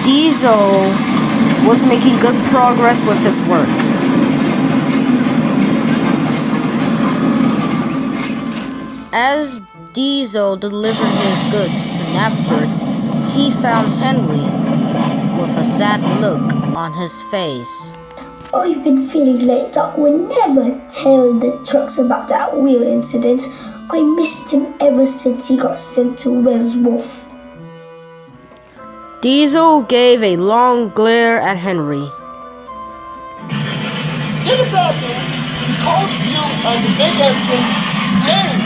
Diesel was making good progress with his work. As Diesel delivered his goods to Nattorator, he found Henry with a sad look on his face. I've been feeling like Doc would never tell the trucks about that wheel incident. I missed him ever since he got sent to Wes Wolf. Diesel gave a long glare at Henry. Get it back in. He called you and the big engine name.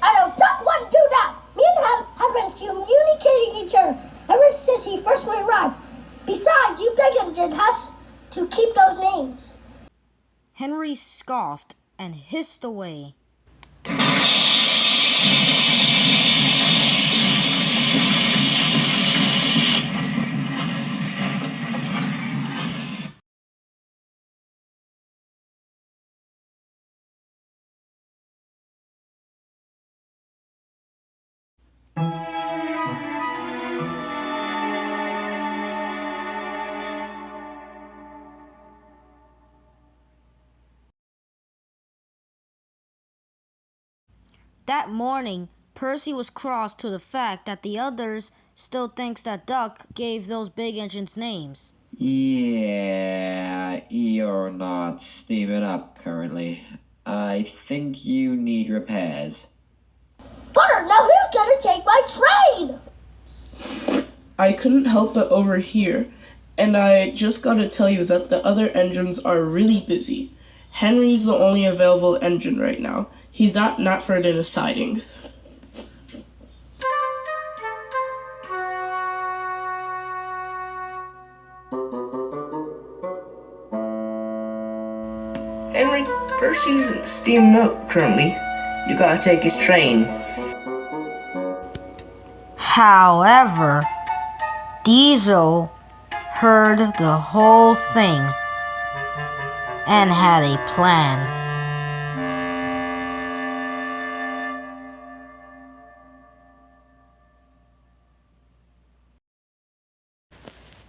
I know Doc wouldn't do that. Me and him has been communicating each other ever since he first arrived. Besides, you big engine has to keep those names. Henry scoffed and hissed away. That morning, Percy was cross to the fact that the others still thinks that Duck gave those big engines names. Yeah, you're not steaming up currently. I think you need repairs. Butter, now who's gonna take my train? I couldn't help but overhear, and I just gotta tell you that the other engines are really busy. Henry's the only available engine right now. He's at Nattorator in a siding. Henry, Percy's steaming up currently. You gotta take his train. However, Diesel heard the whole thing and had a plan.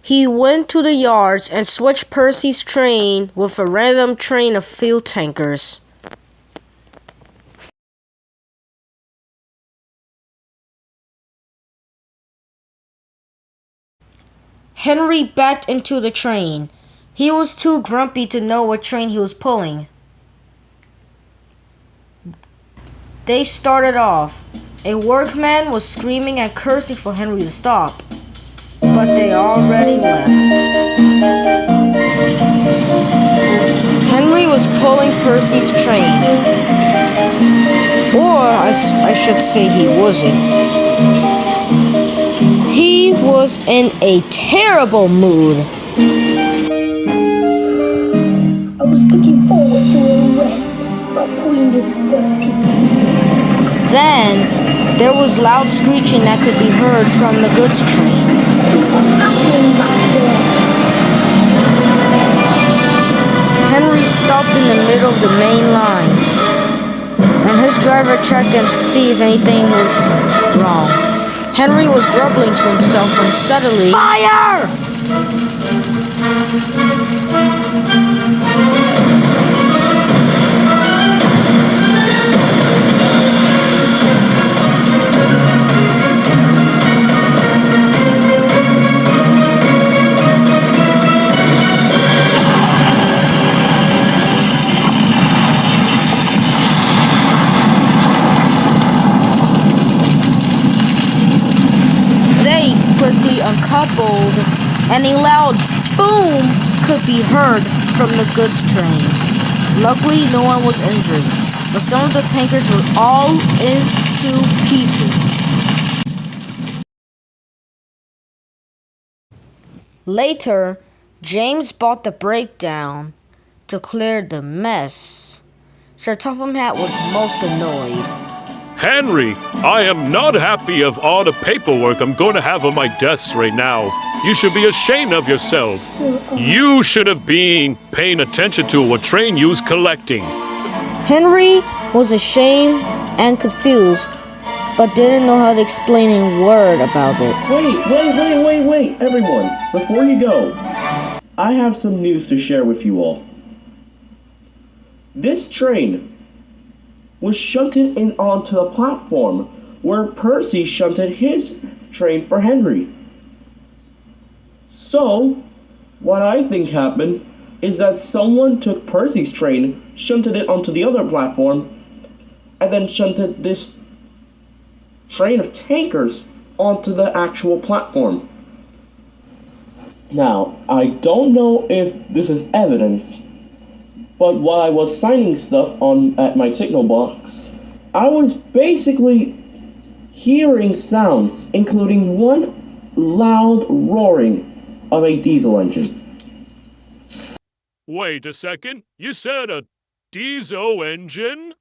He went to the yards and switched Percy's train with a random train of fuel tankers. Henry backed into the train. He was too grumpy to know what train he was pulling. They started off. A workman was screaming and cursing for Henry to stop, but they already left. Henry was pulling Percy's train. Or I should say he wasn't. He was in a terrible mood. I was looking forward to a rest, not pulling this dirty. Then, there was loud screeching that could be heard from the goods train. What's happening back there? Henry stopped in the middle of the main line, and his driver checked and see if anything was wrong. Henry was grumbling to himself when suddenly, fire! Quickly uncoupled, and a loud boom could be heard from the goods train. Luckily, no one was injured, but some of the tankers were all into pieces. Later, James bought the breakdown to clear the mess. Sir Topham Hatt was most annoyed. Henry, I am not happy of all the paperwork I'm going to have on my desk right now. You should be ashamed of yourself. You should have been paying attention to what train you's collecting. Henry was ashamed and confused, but didn't know how to explain a word about it. Wait, everyone. Before you go, I have some news to share with you all. This train was shunted in onto the platform where Percy shunted his train for Henry. So, what I think happened is that someone took Percy's train, shunted it onto the other platform, and then shunted this train of tankers onto the actual platform. Now, I don't know if this is evidence, but while I was signing stuff at my signal box, I was basically hearing sounds, including one loud roaring of a diesel engine. Wait a second, you said a diesel engine?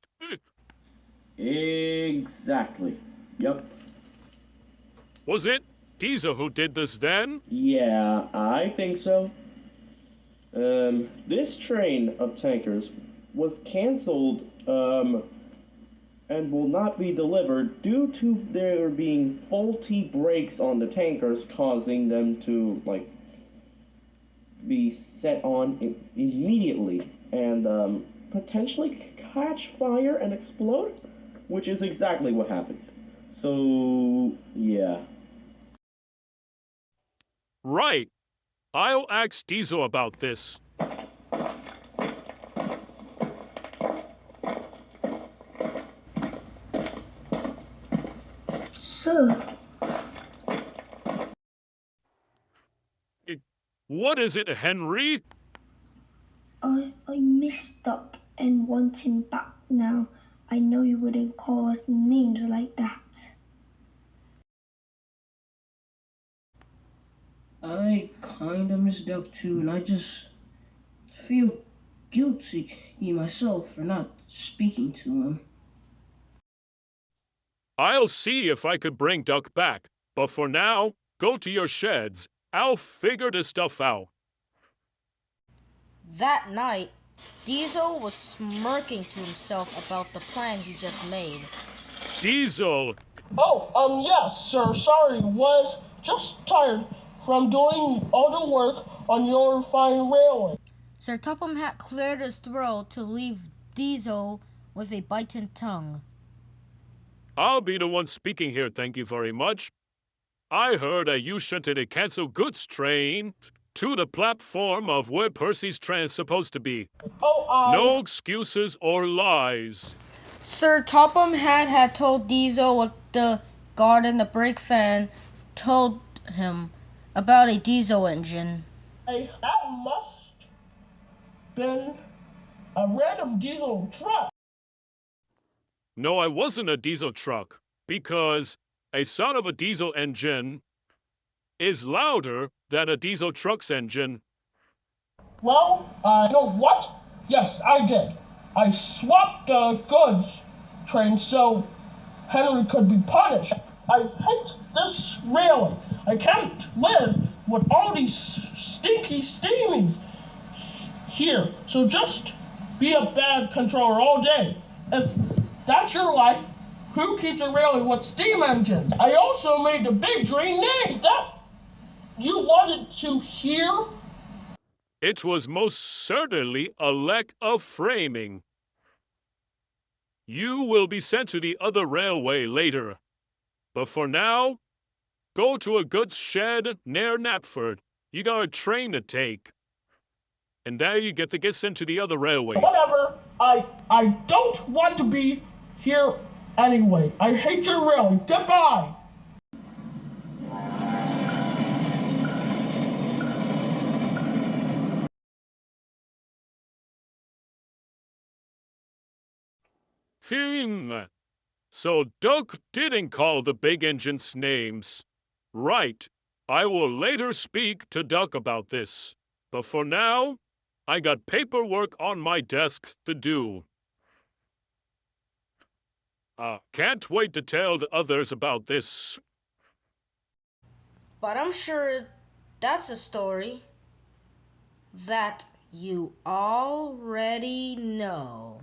Exactly. Yep. Was it Diesel who did this then? Yeah, I think so. This train of tankers was cancelled, and will not be delivered due to there being faulty brakes on the tankers, causing them to, be set on immediately and, potentially catch fire and explode, which is exactly what happened. So, yeah. Right. I'll ask Diesel about this. Sir, What is it, Henry? I miss Duck and want him back now. I know you wouldn't call us names like that. I kinda miss Duck too, and I just feel guilty myself for not speaking to him. I'll see if I could bring Duck back, but for now, go to your sheds. I'll figure this stuff out. That night, Diesel was smirking to himself about the plan he just made. Diesel! Oh, yes, sir. Sorry, was just tired from doing all the work on your fine railway. Sir Topham Hatt cleared his throat to leave Diesel with a biting tongue. I'll be the one speaking here, thank you very much. I heard that you shunted a canceled goods train to the platform of where Percy's train is supposed to be. No excuses or lies. Sir Topham Hatt had told Diesel what the guard in the brake fan told him about a diesel engine. That must been a random diesel truck. No, I wasn't a diesel truck, because a sound of a diesel engine is louder than a diesel truck's engine. Well, you know what? Yes, I did. I swapped the goods train so Henry could be punished. I hate this railing. I can't live with all these stinky steamies here. So just be a bad controller all day. If that's your life, who keeps a railing with steam engines? I also made the big green names that you wanted to hear. It was most certainly a lack of framing. You will be sent to the other railway later. But for now, go to a goods shed near Knapford. You got a train to take. And there you get sent to the other railway. Whatever. I don't want to be here anyway. I hate your railing. Goodbye. So Duck didn't call the big engines names. Right. I will later speak to Duck about this. But for now, I got paperwork on my desk to do. Can't wait to tell the others about this. But I'm sure that's a story that you already know.